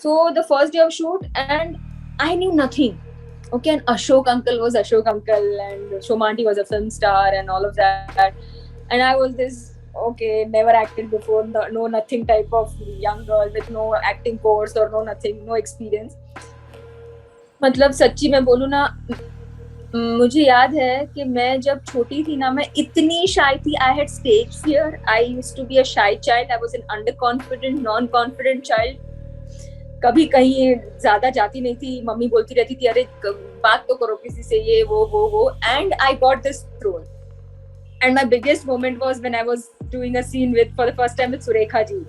So the first day of shoot, and I knew nothing. Okay, and Ashok uncle was Ashok uncle, and Shomanti was a film star, and all of that. And I was this, okay, never acted before, no nothing type of young girl with no acting course or no nothing, no experience. मतलब सच्ची मैं बोलूँ ना, मुझे याद है कि मैं जब छोटी थी ना, मैं इतनी शाई थी. I had stage fear. I used to be a shy child. I was an under confident, non confident child. कभी कहीं ज्यादा जाती नहीं थी. मम्मी बोलती रहती थी, अरे बात तो करो किसी से, ये वो. And I got this role. And my biggest moment was when I was doing a scene for the first time with Surekha ji.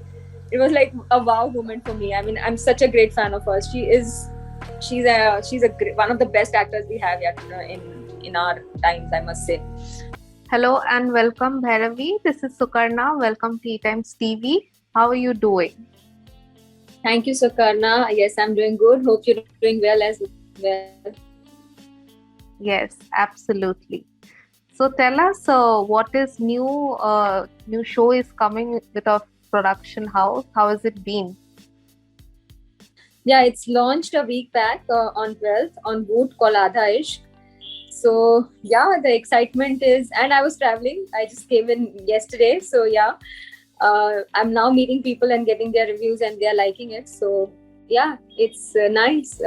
It was like a wow moment for me. I mean, I'm such a great fan of hers. She's one of the best actors we have yet in our times, I must say. Hello and welcome, Bhairavi. This is Sukarna. Welcome to ETimes TV. How are you doing? Thank you, Sukarna. Yes, I'm doing good. Hope you're doing well as well. Yes, absolutely. So tell us what is new. New show is coming with a production house. How has it been? Yeah, it's launched a week back on 12th on Boot called Aadha Ishq. So yeah, the excitement is, and I was traveling. I just came in yesterday. So yeah, I'm now meeting people and getting their reviews, and they are liking it. So yeah, it's nice.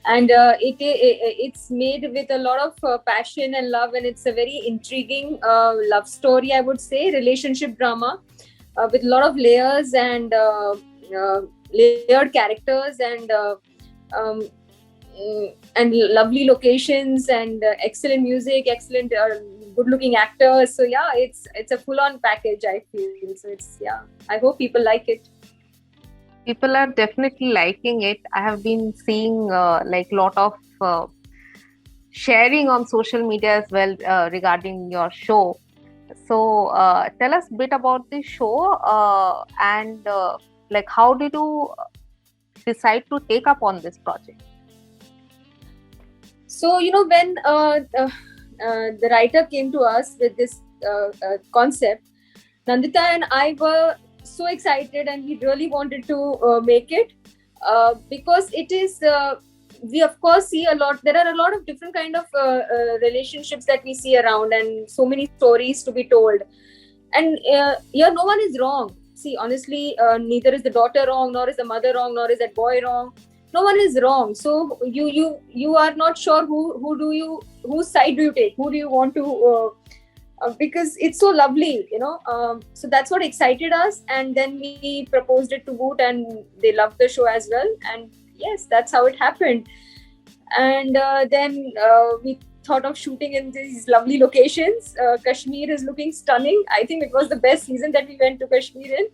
And it's made with a lot of passion and love, and it's a very intriguing love story, I would say, relationship drama with a lot of layers and layered characters um, and lovely locations and excellent music, excellent good looking actors. So yeah, it's a full on package, I feel. So it's, yeah, I hope people like it. People are definitely liking it. I have been seeing like lot of sharing on social media as well regarding your show. So tell us a bit about the show and like how did you decide to take up on this project? So when the writer came to us with this concept, Nandita and I were so excited, and we really wanted to make it because it is we of course see a lot. There are a lot of different kind of relationships that we see around, and so many stories to be told. And yeah, no one is wrong. See, honestly, neither is the daughter wrong, nor is the mother wrong, nor is that boy wrong. No one is wrong. So you are not sure whose side do you take, who do you want to because it's so lovely, so that's what excited us. And then we proposed it to Boot, and they loved the show as well. And yes, that's how it happened. And then we thought of shooting in these lovely locations. Kashmir is looking stunning. I think it was the best season that we went to Kashmir in.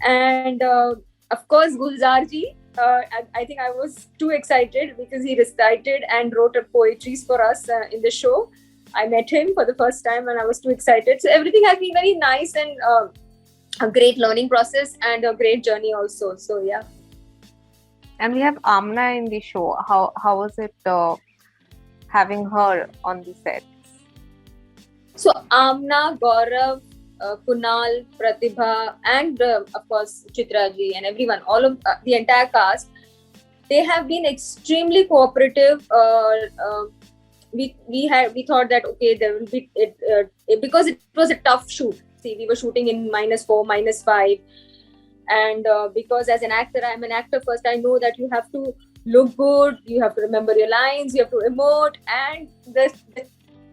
And of course, Gulzar ji, I think I was too excited because he recited and wrote poetry for us in the show. I met him for the first time, and I was too excited. So everything has been very nice, and a great learning process and a great journey also. So yeah. And we have Amna in the show. How was it having her on the sets? So Amna, Gaurav, Kunal, Pratibha, and of course Chitra ji and everyone, all of the entire cast, they have been extremely cooperative. We thought that okay, there will be because it was a tough shoot. See, we were shooting in -4, -5, and because as an actor, I'm an actor first. I know that you have to look good, you have to remember your lines, you have to emote, and the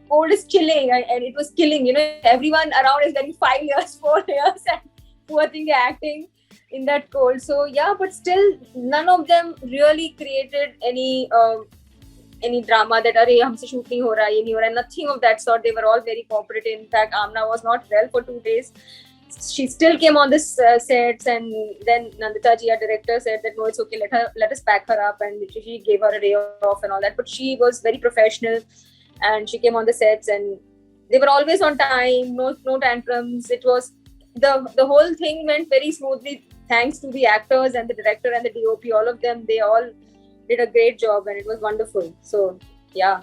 cold is chilling, and it was killing. Everyone around is wearing 5 layers, 4 layers, and poor thing they're acting in that cold. So yeah, but still, none of them really created any drama that अरे हमसे shoot नहीं हो रहा, ये नहीं हो रहा. Nothing of that sort. They were all very cooperative. In fact, Amna was not well for 2 days. She still came on the sets, and then Nandita ji, our director, said that no, it's okay, let us pack her up, and she gave her a day off and all that. But she was very professional, and she came on the sets, and they were always on time, no tantrums. It was the whole thing went very smoothly thanks to the actors and the director and the DOP. All of them, they all did a great job, and it was wonderful. So yeah.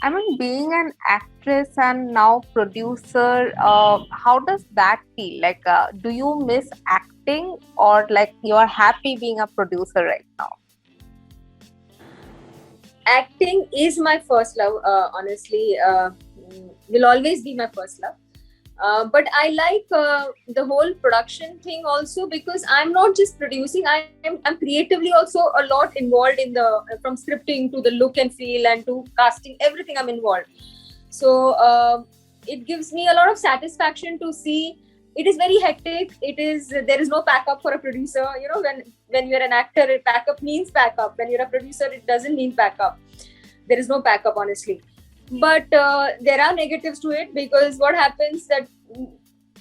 I mean, being an actress and now producer, how does that feel? Like, do you miss acting, or like you are happy being a producer right now? Acting is my first love, honestly. Will always be my first love. But I like the whole production thing also, because I'm not just producing. I'm creatively also a lot involved in the from scripting to the look and feel and to casting. Everything I'm involved. So it gives me a lot of satisfaction to see. It is very hectic. There is no backup for a producer. You know, when you're an actor, backup means backup. When you're a producer, it doesn't mean backup. There is no backup, honestly. But there are negatives to it, because what happens that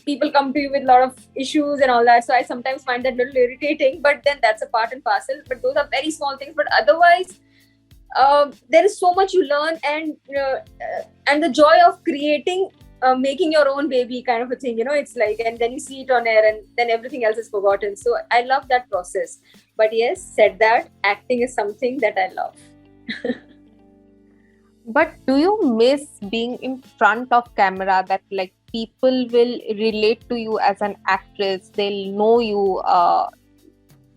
people come to you with a lot of issues and all that. So I sometimes find that a little irritating. But then that's a part and parcel. But those are very small things. But otherwise, there is so much you learn, and the joy of creating, making your own baby kind of a thing, you know. It's like, and then you see it on air, and then everything else is forgotten. So I love that process. But yes, said that, acting is something that I love. But do you miss being in front of camera, that like people will relate to you as an actress, they'll know you,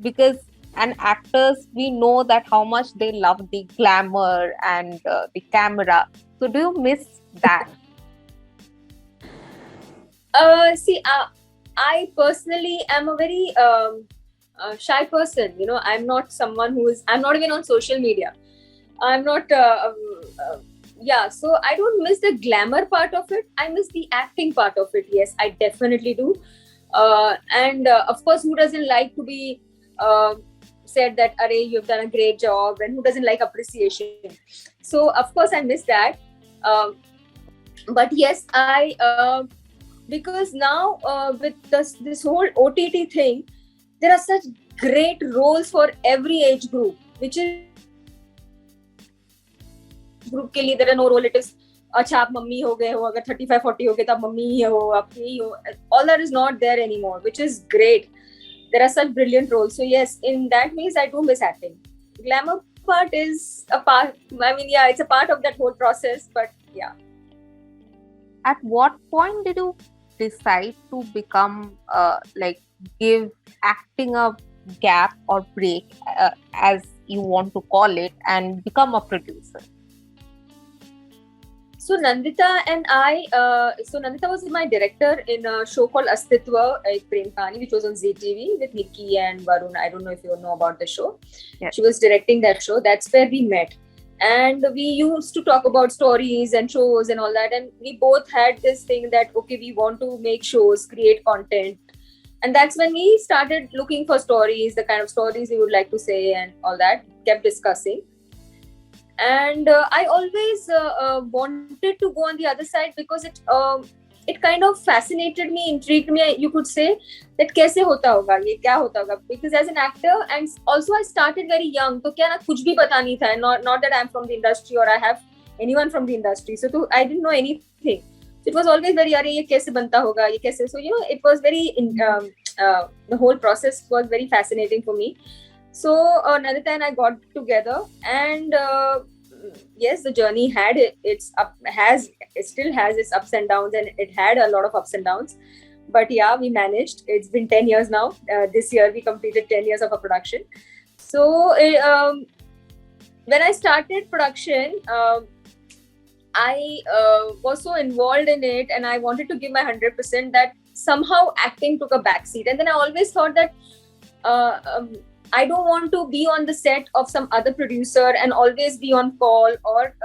because and actors, we know that how much they love the glamour and the camera. So do you miss that? See, I personally am a very shy person. You know, I'm not someone I'm not even on social media. I'm not, yeah, so I don't miss the glamour part of it. I miss the acting part of it. Yes, I definitely do. And of course, who doesn't like to be said that, Arey, you've done a great job, and who doesn't like appreciation? So, of course, I miss that. But yes, because now with this whole OTT thing, there are such great roles for every age group, which is group के लिए there are no relatives. अच्छा आप mummy हो गए हो, अगर 35-40 हो गए तो आप मम्मी ही हो, आप ये हो. All that is not there anymore, which is great. There are such brilliant roles. So yes, in that means I do miss acting. Glamour part is a part. I mean, yeah, it's a part of that whole process. But yeah. At what point did you decide to become like give acting a gap or break, as you want to call it, and become a producer? So Nandita and I, so Nandita was my director in a show called Astitva, Prem Kahani, which was on ZTV with Nikki and Varun. I don't know if you know about the show. Yes. She was directing that show. That's where we met. And we used to talk about stories and shows and all that. And we both had this thing that, okay, we want to make shows, create content. And that's when we started looking for stories, the kind of stories we would like to say and all that, kept discussing. And I always wanted to go on the other side, because it kind of fascinated me, intrigued me, you could say, that kaise hota hoga, ye kya hota hoga, because as an actor, and also I started very young, to kya na kuch bhi pata nahi tha, not that I'm from the industry or I have anyone from the industry, so I didn't know anything. So it was always very, are ye kaise banta hoga, ye kaise, so you know, it was very the whole process was very fascinating for me. So Nandita and I got together, and yes, the journey had it still has its ups and downs, and it had a lot of ups and downs. But yeah, we managed. It's been 10 years now. This year we completed 10 years of a production. So when I started production, I was so involved in it, and I wanted to give my 100%, that somehow acting took a backseat. And then I always thought that I don't want to be on the set of some other producer and always be on call or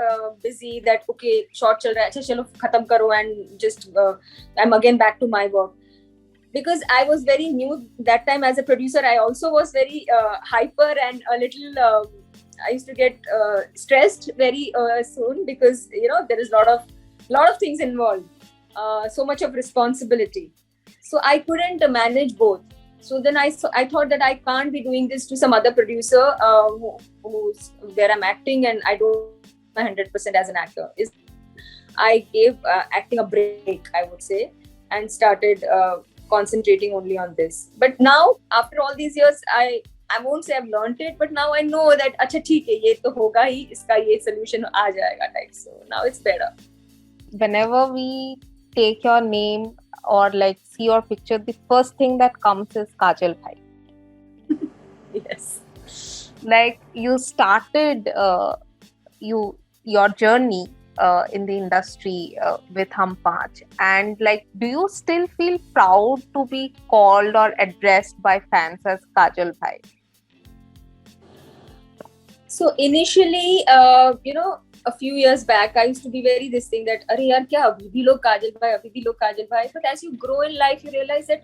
busy, that okay, short chal raha hai, acha chalo khatam karo, and just I'm again back to my work. Because I was very new that time as a producer, I also was very hyper and a little I used to get stressed very soon, because you know, there is a lot of things involved, so much of responsibility, so I couldn't manage both. So then I thought that I can't be doing this to some other producer where I'm acting, and I don't 100% as an actor. I gave acting a break, I would say, and started concentrating only on this. But now, after all these years, I I won't say I've learned it, but now I know that अच्छा ठीक है ये तो होगा ही, इसका ये solution आ जाएगा type. So now it's better. Whenever we take your name or like see your picture, the first thing that comes is Kajalbhai. Yes. Like you started your journey in the industry with Hum Paanch, and like, do you still feel proud to be called or addressed by fans as Kajalbhai? So initially, a few years back, I used to be very this thing that, अरे यार क्या अभी भी लोग Kajalbhai, अभी भी लोग Kajalbhai. But as you grow in life, you realize that,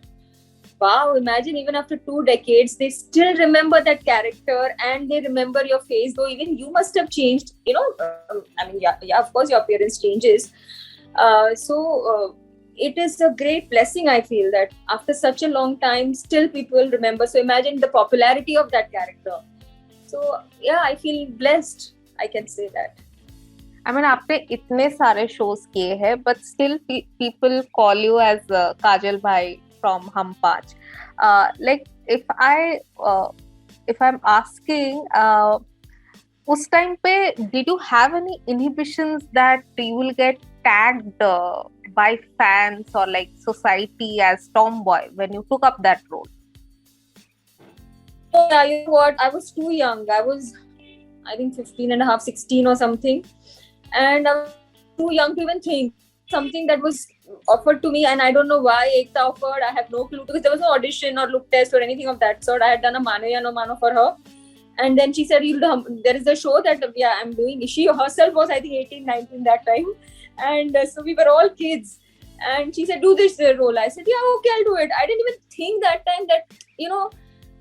wow, imagine even after 2 decades, they still remember that character and they remember your face. Though even you must have changed, yeah, of course your appearance changes. It is a great blessing, I feel, that after such a long time, still people remember. So imagine the popularity of that character. So yeah, I feel blessed, I can say that. I mean, आपने इतने सारे shows किए हैं, but still people call you as Kajalbhai from Hum Paanch. Like if I'm asking, उस time पे did you have any inhibitions that you will get tagged by fans or like society as tomboy when you took up that role? Yeah, you know what? I was too young. I was, I think, 15 and a half, 16 or something. And I was too young to even think. Something that was offered to me, and I don't know why Ekta offered. I have no clue, because there was no audition or look test or anything of that sort. I had done a Mano ya no Mano for her. And then she said, there is a show that I'm doing. She herself was, I think, 18, 19 that time. And so we were all kids. And she said, do this role. I said, yeah, okay, I'll do it. I didn't even think that time that,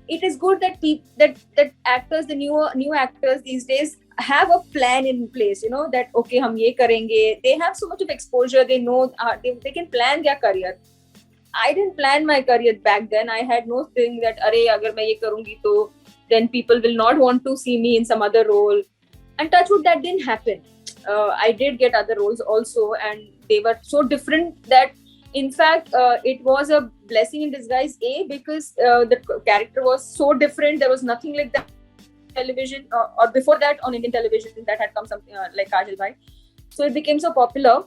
it is good that that actors, the new actors these days, have a plan in place, that okay, hum ye karenge. They have so much of exposure. They know they can plan their career. I didn't plan my career back then. I had no thing that agar main ye karungi to then people will not want to see me in some other role. And touch wood, that didn't happen. I did get other roles also, and they were so different that, in fact, it was a blessing in disguise. Because the character was so different. There was nothing like that television or before that on Indian television that had come something like Kajalbhai. So it became so popular.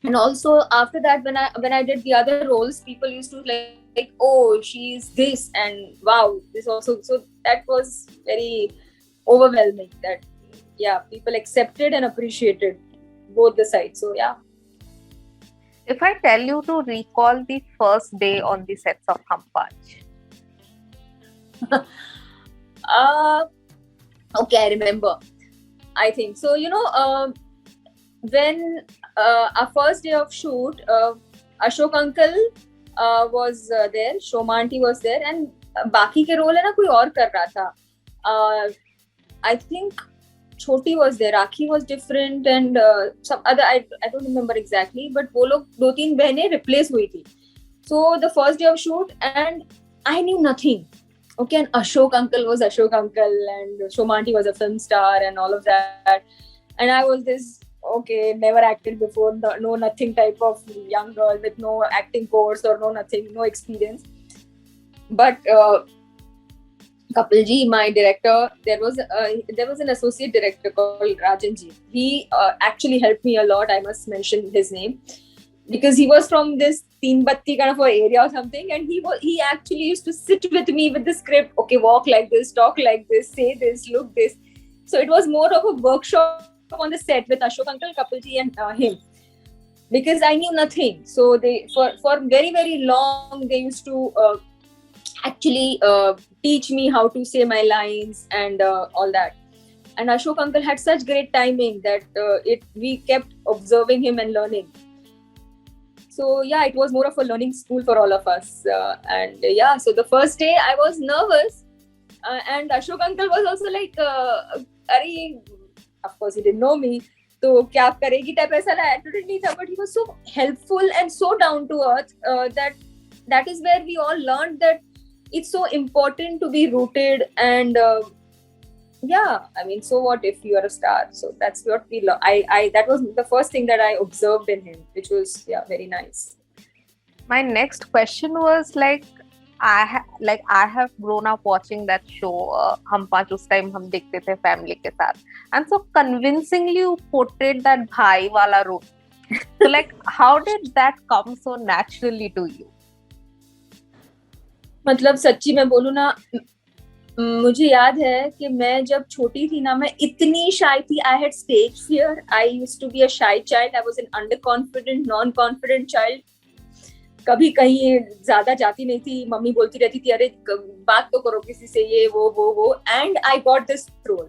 And also after that, when I did the other roles, people used to like, oh, she's this, and wow, this also. So that was very overwhelming. That yeah, people accepted and appreciated both the sides. So yeah. If I tell you to recall the first day on the sets of Hum Paanch. Okay, I remember. I think so. When our first day of shoot, Ashok uncle was there, Shoma aunty was there, and बाकी के role है ना कोई और कर रहा था. I think Choti was there, Rakhi was different, and some other, I don't remember exactly, but वो लोग 2-3 बहनें replace हुई थी. So the first day of shoot, and I knew nothing. Okay, and Ashok uncle was Ashok uncle, and Shoma aunty was a film star, and all of that. And I was this, okay, never acted before, no nothing type of young girl with no acting course or no nothing, no experience. But Kapil ji, my director, there was an associate director called Rajan ji. He actually helped me a lot. I must mention his name, because he was from this Teen Batti kind of an area or something, and he actually used to sit with me with the script. Okay, walk like this, talk like this, say this, look this. So it was more of a workshop on the set with Ashok uncle, Kapil ji, and him, because I knew nothing. So they for very, very long they used to actually teach me how to say my lines and all that. And Ashok uncle had such great timing that we kept observing him and learning. So yeah, it was more of a learning school for all of us. So the first day I was nervous, and Ashok uncle was also like, of course he didn't know me. So क्या आप करेगी type ऐसा attitude नहीं था, but he was so helpful and so down to earth that is where we all learned that it's so important to be rooted, and so what if you are a star? So that's what we learned. That was the first thing that I observed in him, which was very nice. My next question was like, I have grown up watching that show. हम पांच उस time हम देखते थे family के साथ, and so convincingly you portrayed that भाई वाला role. So like, how did that come so naturally to you? मतलब सच्ची मैं बोलूँ ना, मुझे याद है कि मैं जब छोटी थी ना, मैं इतनी शाई थी. I had stage fear. I used to be a shy child. I was an under confident, non confident child. कभी कहीं ज्यादा जाती नहीं थी. मम्मी बोलती रहती थी, अरे बात तो करो किसी से, ये वो. And I got this role.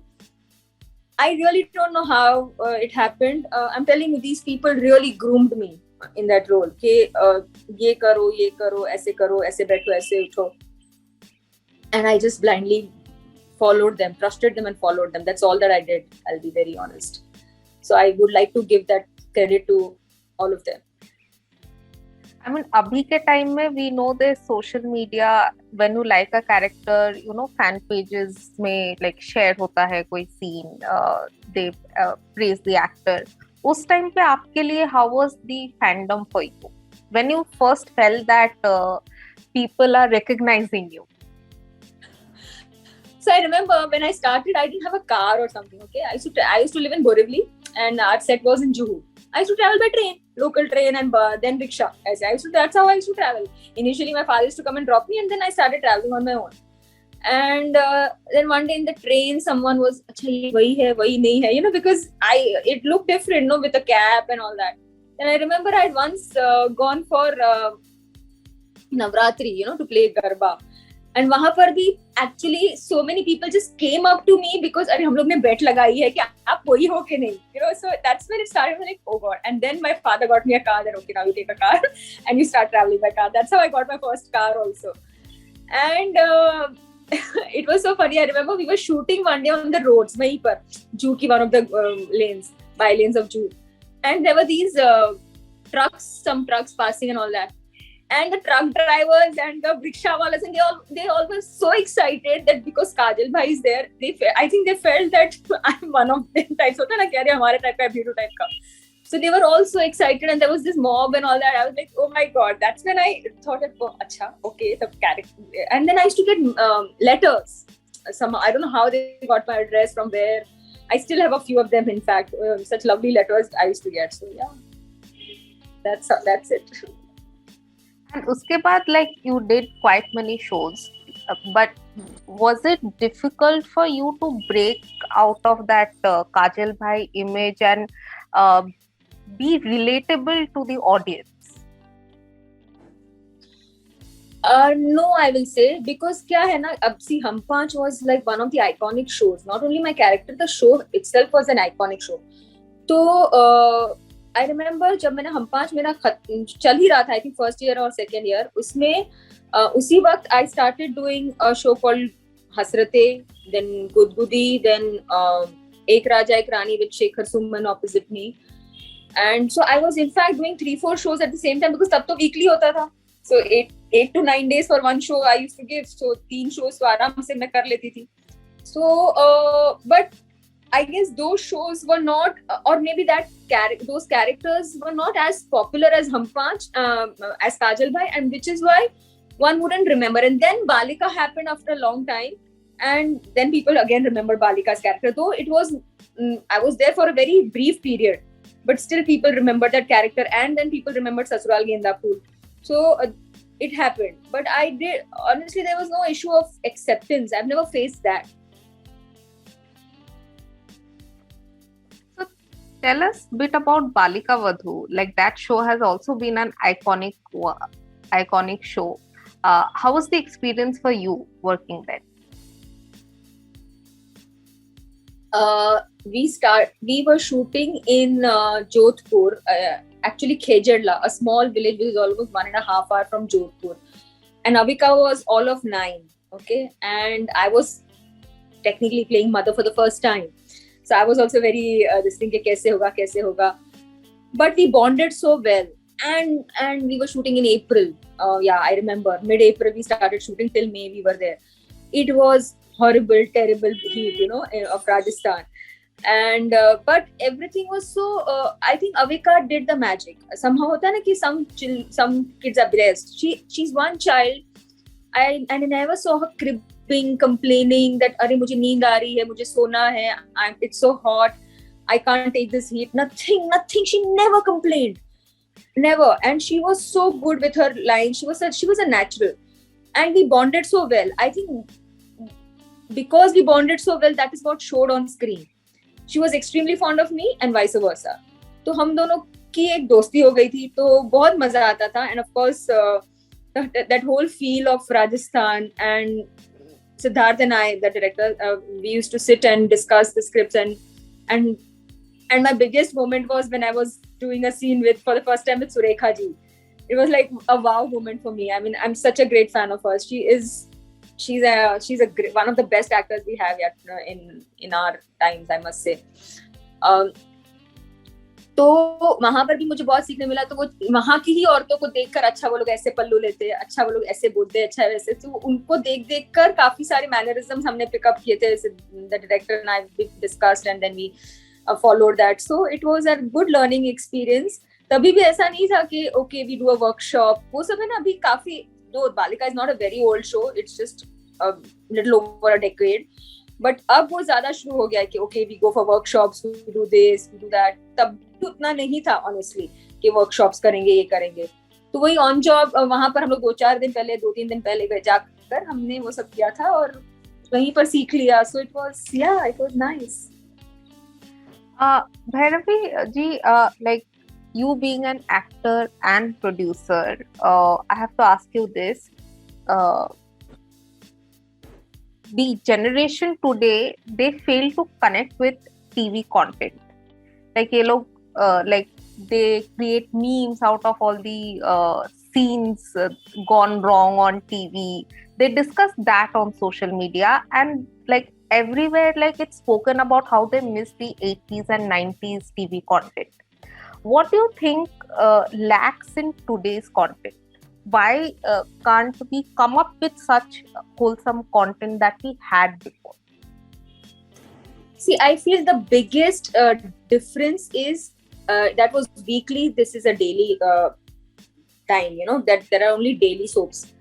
I really don't know how it happened. I'm telling you, these people really groomed me in that role. कि ये करो, ऐसे करो, ऐसे बैठो, ऐसे उठो. And I just blindly followed them, trusted them and followed them. That's all that I did. I'll be very honest. So I would like to give that credit to all of them. I mean, अभी के time में we know there's social media. When you like a character, you know, fan pages में like share होता है कोई scene, they praise the actor. उस time पे आपके लिए how was the fandom for you? When you first felt that people are recognizing you? So I remember when I started, I didn't have a car or something. Okay, I used to live in Borivali, and our set was in Juhu. I used to travel by train, local train, and then rickshaw. That's how I used to travel. Initially, my father used to come and drop me, and then I started traveling on my own. And then one day in the train, someone was, "Acha, ye wahi hai, wahi nahi hai," you know, because it looked different, no, with a cap and all that. And I remember I had once gone for Navratri, you know, to play Garba. And वहां पर भी actually so many people just came up to me because अरे हम लोग ने bet लगाई है कि आप वही हो कि नहीं, you know. So that's when it started. Like, oh god. And then my father got me a car. Then okay, now you take a car and you start traveling by car. That's how I got my first car also. And it was so funny. I remember we were shooting one day on the roads, वहीं पर Jew की one of the lanes, by lanes of Jew, and there were these some trucks passing and all that. And the truck drivers and the rickshaw wallahs, and they all were so excited that because Kajalbhai is there, I think they felt that I'm one of them types. होता है ना, कह रहे हमारे type का, Bhiru type का. So they were all so excited, and there was this mob and all that. I was like, oh my god. That's when I thought, oh, acha, okay, the character. And then I used to get letters. I don't know how they got my address, from where. I still have a few of them. In fact, such lovely letters I used to get. So yeah, that's it. And उसके बाद, like, you did quite many shows, but was it difficult for you to break out of that Kajalbhai image and be relatable to the audience? No, I will say, because क्या है ना, अब see, Hum Paanch was like one of the iconic shows. Not only my character, the show itself was an iconic show. तो I remember जब मैंने हम पांच, मेरा चल ही रहा था, I think first year or second year, उसमें उसी वक्त I started doing a show called Hasrate, then Gudgudi, then Ek Raja Ek Rani with Shekhar Suman opposite me. And so I was in fact doing 3-4 shows at the same time, because तब तो weekly होता था. So 8 to 9 days for one show I used to give. So 3 shows तो आराम से मैं कर लेती थी. So but I guess those shows were not, or maybe those characters were not as popular as Hum Paanch, as Kajalbhai, and which is why one wouldn't remember. And then Balika happened after a long time, and then people again remember Balika's character. Though it was, I was there for a very brief period, but still people remember that character, and then people remembered Sasural Genda Phool. So it happened. But honestly, there was no issue of acceptance. I've never faced that. Tell us a bit about Balika Vadhu. Like, that show has also been an iconic show. How was the experience for you working there? We were shooting in Jodhpur, actually Kajal, a small village which is almost 1.5 hours from Jodhpur. And Avika was all of 9, okay? And I was technically playing mother for the first time. So I was also very this thing ke kaise hoga. But we bonded so well, and we were shooting in April. Yeah, I remember mid-April we started shooting, till May we were there. It was horrible, terrible heat, you know, of Rajasthan. And but everything was so. I think Avika did the magic. Somehow hota na ki some kids are blessed. She's one child I never saw her cribbing, complaining that अरे मुझे नींद आ रही है, मुझे सोना है, it's so hot, I can't take this heat. Nothing. She never complained, never. And she was so good with her lines. She was a natural, and we bonded so well. I think because we bonded so well, that is what showed on screen. She was extremely fond of me and vice versa. तो हम दोनों की एक दोस्ती हो गई थी, तो बहुत मजा आता था. And of course that whole feel of Rajasthan, and Siddharth and I, the director, we used to sit and discuss the scripts, and my biggest moment was when I was doing a scene for the first time with Surekha ji. It was like a wow moment for me. I mean, I'm such a great fan of hers. She's one of the best actors we have yet in our times, I must say. तो वहां पर भी मुझे बहुत सीखने मिला. तो वो वहां की ही औरतों को देखकर, अच्छा वो लोग ऐसे पल्लू लेते, अच्छा वो लोग ऐसे बोलते, अच्छा वैसे, तो उनको देख कर काफी सारे मैनरिज्म्स हमने पिकअप किए थे. The director and I discussed and then we followed that. So it was a good learning experience. तभी भी ऐसा नहीं था कि okay we do a workshop. वो सब है ना अभी काफी, though Balika is not a very old show, it's just a little over a decade. But अब वो ज्यादा शुरू हो गया है कि okay we go for workshops, we do this, we do that. तब उतना नहीं था honestly कि workshops करेंगे, ये करेंगे. तो वही on job वहाँ पर हम लोग 2-3 दिन पहले जाकर हमने वो सब किया था और वहीं पर सीख लिया. So it was nice. Bhairavi ji, like you being an actor and producer, I have to ask you this. The generation today, they fail to connect with TV content. Like ye log, like they create memes out of all the scenes gone wrong on TV. They discuss that on social media, and like everywhere, like it's spoken about how they miss the 80s and 90s TV content. What do you think lacks in today's content? Why can't we come up with such wholesome content that we had before? See, I feel the biggest difference is that was weekly, this is a daily time, that there are only daily soaps.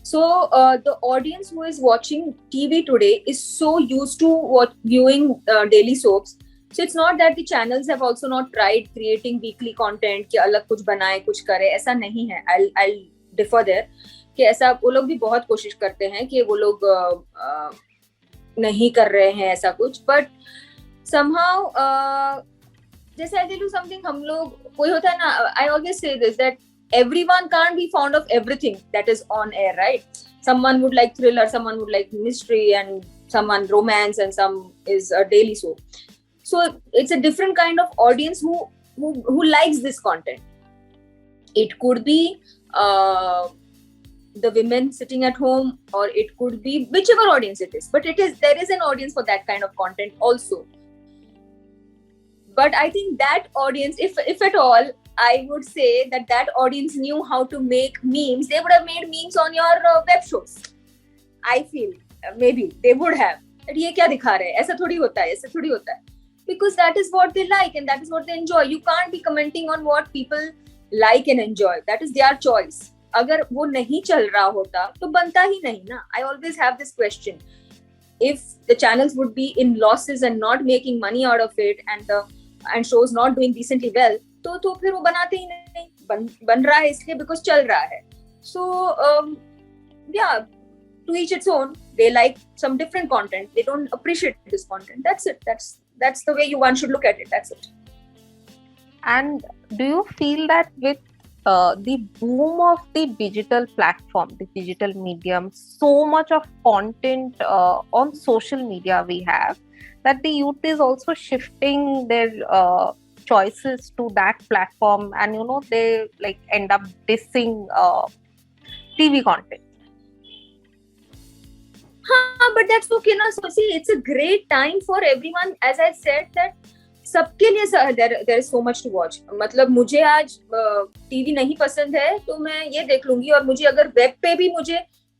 So the audience who is watching TV today is so used to viewing daily soaps. So it's not that the channels have also not tried creating weekly content कि अलग कुछ बनाए, कुछ करे, ऐसा नहीं है. I'll differ there कि ऐसा वो लोग भी बहुत कोशिश करते हैं कि वो लोग नहीं कर रहे हैं ऐसा कुछ. But somehow जैसे I tell you something, हम लोग कोई होता है ना, I always say this, that everyone can't be fond of everything that is on air, right? Someone would like thriller, someone would like mystery, and someone romance, and some is a daily soap. So it's a different kind of audience who likes this content. It could be the women sitting at home, or it could be whichever audience it is. But there is an audience for that kind of content also. But I think that audience, if at all, I would say that audience knew how to make memes. They would have made memes on your web shows. I feel maybe they would have. ये क्या दिखा रहे हैं? ऐसा थोड़ी होता है, ऐसा थोड़ी होता है. Because that is what they like and that is what they enjoy. You can't be commenting on what people like and enjoy. That is their choice. अगर वो नहीं चल रहा होता तो बनता ही नहीं ना. I always have this question. If the channels would be in losses and not making money out of it, and shows not doing decently well, तो फिर वो बनाते ही नहीं. बन रहा है इसलिए because चल रहा है. So yeah, to each its own. They like some different content. They don't appreciate this content. That's it. That's the way one should look at it. That's it. And do you feel that with the boom of the digital platform, the digital medium, so much of content on social media we have, that the youth is also shifting their choices to that platform, and they like end up dissing TV content? But that's okay na. So see, it's a great time for everyone. As I said that सबके लिए there is so much to watch. मतलब मुझे आज TV नहीं पसंद है तो मैं ये देख लूंगी, और मुझे अगर वेब पे भी मुझे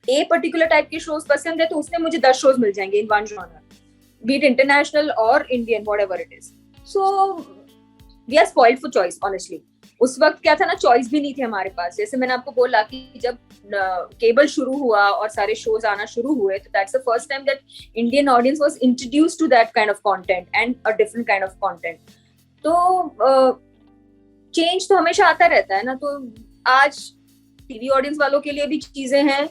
a particular टाइप के शोज पसंद है तो उसमें मुझे 10 शोज मिल जाएंगे in one genre, be it international or Indian, whatever it is. So we are spoiled for choice, honestly. उस वक्त क्या था ना, चॉइस भी नहीं थी हमारे पास. जैसे मैंने आपको बोला कि जब केबल शुरू हुआ और सारे शोज आना शुरू हुए, तो that's the first time that Indian audience was introduced to that kind of content and a different kind of content. तो चेंज तो हमेशा आता रहता है ना. तो आज टीवी ऑडियंस वालों के लिए भी चीजें हैं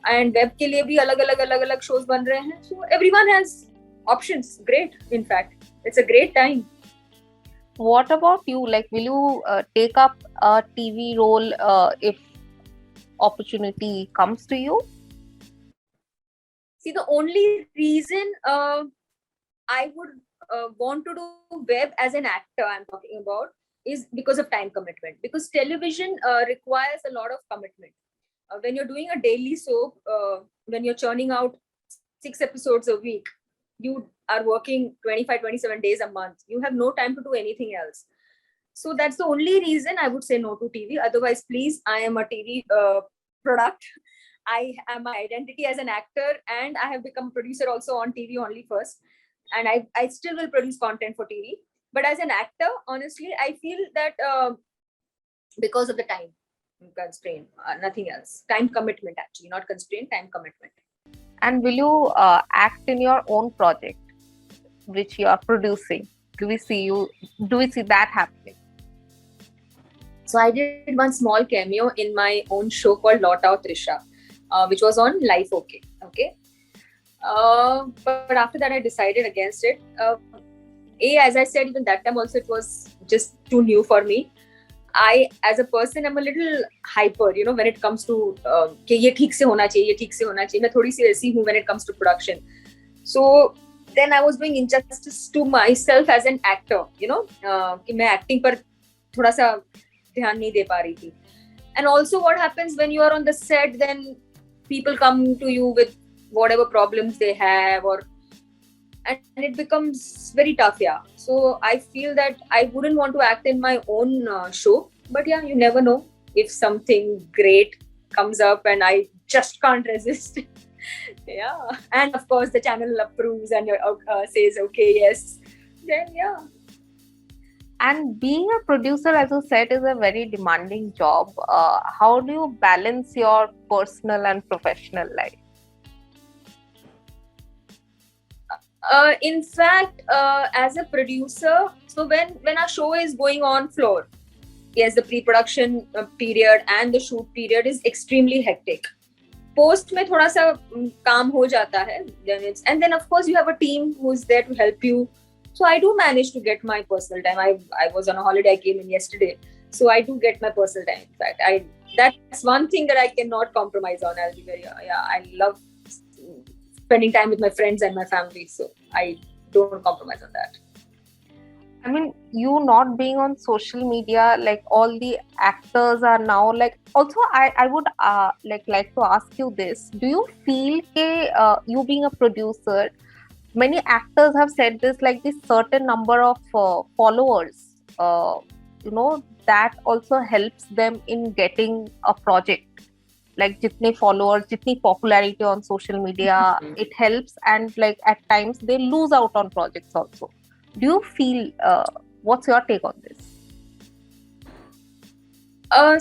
एंड वेब के लिए भी अलग अलग शोज बन रहे हैं. So everyone has options. Great, in fact it's a great time. What about you? Like, will you take up a TV role if opportunity comes to you? See, the only reason I would want to do web as an actor, I'm talking about, is because of time commitment. Because television requires a lot of commitment. When you're doing a daily soap, when you're churning out 6 episodes a week, you are working 25-27 days a month. You have no time to do anything else. So that's the only reason I would say no to TV. Otherwise, please, I am a TV product. I am my identity as an actor, and I have become a producer also on TV only first. And I still will produce content for TV. But as an actor, honestly, I feel that because of the time constraint, nothing else. Time commitment, actually, not constraint, time commitment. And will you act in your own project which you are producing? Do we see that happening? So I did one small cameo in my own show called Lota Trisha, which was on Life Okay. But after that I decided against it. As I said, even that time also it was just too new for me. I, as a person, am a little hyper, when it comes to कि ये ठीक से होना चाहिए. मैं थोड़ी सी ऐसी हूँ when it comes to production. So then I was doing injustice to myself as an actor, कि मैं acting पर थोड़ा सा ध्यान नहीं दे पा रही थी. And also what happens when you are on the set, then people come to you with whatever problems they have, and it becomes very tough. So I feel that I wouldn't want to act in my own show, but you never know if something great comes up and I just can't resist. And of course the channel approves and says okay, yes, then And being a producer, as you said, is a very demanding job. How do you balance your personal and professional life? In fact, as a producer, so when our show is going on floor, yes, the pre-production period and the shoot period is extremely hectic. Post में थोड़ा सा काम हो जाता है, and then of course you have a team who is there to help you. So I do manage to get my personal time. I was on a holiday. I came in yesterday, so I do get my personal time. In fact, that's one thing that I cannot compromise on. I'll be very I love spending time with my friends and my family, so I don't compromise on that. I mean, you not being on social media, like all the actors are now, like, also I would like to ask you this. Do you feel you being a producer, many actors have said this, like this certain number of followers, that also helps them in getting a project? Like jitne followers, jitni popularity on social media, it helps, and like at times they lose out on projects also. Do you feel, what's your take on this?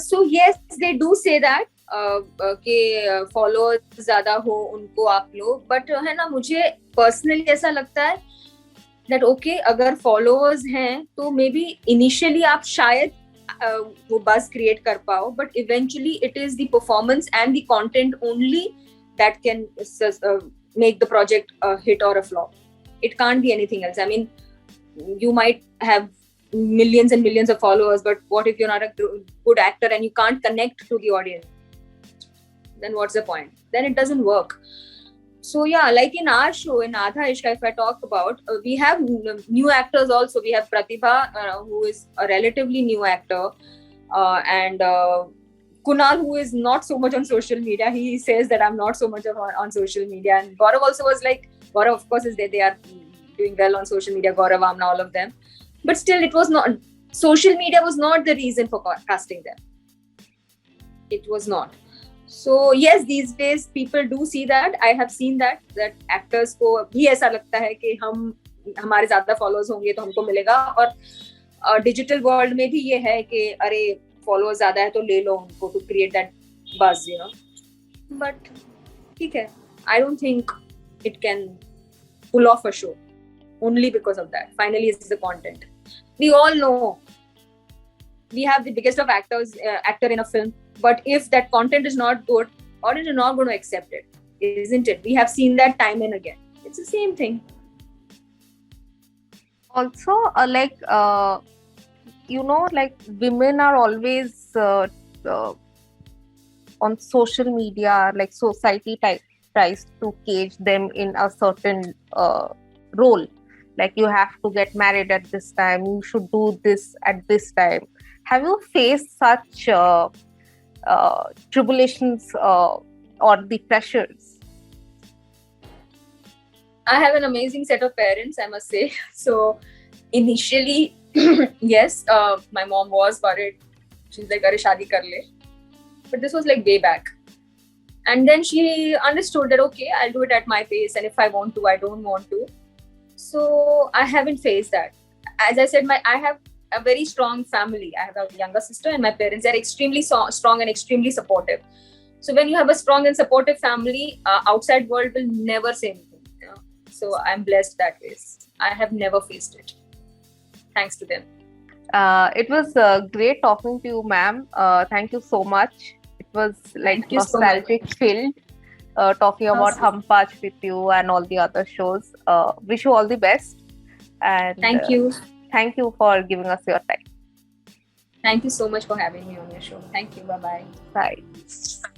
So yes, they do say that कि followers ज़्यादा हो उनको आप लो, but है ना, मुझे personally ऐसा लगता है that okay, अगर followers हैं तो maybe initially आप शायद वो buzz create कर पाओ, but eventually it is the performance and the content only that can make the project a hit or a flop. It can't be anything else. I mean, you might have millions and millions of followers, but what if you're not a good actor and you can't connect to the audience? Then what's the point? Then it doesn't work. So yeah, like in our show, in Aadha Ishka, if I talk about, we have new actors also. We have Pratibha, who is a relatively new actor, and Kunal, who is not so much on social media. He says that I'm not so much on social media. And Gaurav also was like, Gaurav of course is there. They are doing well on social media. Gaurav, Amna, all of them. But still, it was not, social media was not the reason for casting them. It was not. So yes, these days people do see that. I have seen that actors को भी ऐसा लगता है कि हमारे ज़्यादा followers होंगे तो हमको मिलेगा, और डिजिटल वर्ल्ड में भी ये है कि अरे फॉलोअर्स ज्यादा है तो ले लो उनको टू क्रिएट दैट बज, यू नो. बट ठीक है, I don't think it can pull off a show only because of that. Finally, it's the content. We all know we have the biggest of actor in a film, but if that content is not good, audience is not going to accept it, isn't it? We have seen that time and again. It's the same thing. Also, like women are always on social media, like society tries to cage them in a certain role, like you have to get married at this time, you should do this at this time. Have you faced such tribulations or the pressures? I have an amazing set of parents, I must say. So initially, yes, my mom was worried. She's like, "Arey, shaadi kar le." But this was like way back. And then she understood that, okay, I'll do it at my pace. And if I want to, I don't want to. So I haven't faced that. As I said, I have a very strong family. I have a younger sister and my parents are extremely strong and extremely supportive. So when you have a strong and supportive family, outside world will never say anything. You know? So I'm blessed that way. I have never faced it. Thanks to them. It was great talking to you, ma'am. Thank you so much. It was like nostalgic filled talking about Hum Paanch with you and all the other shows. Wish you all the best. And thank you. Thank you for giving us your time. Thank you so much for having me on your show. Thank you. Bye-bye. Bye.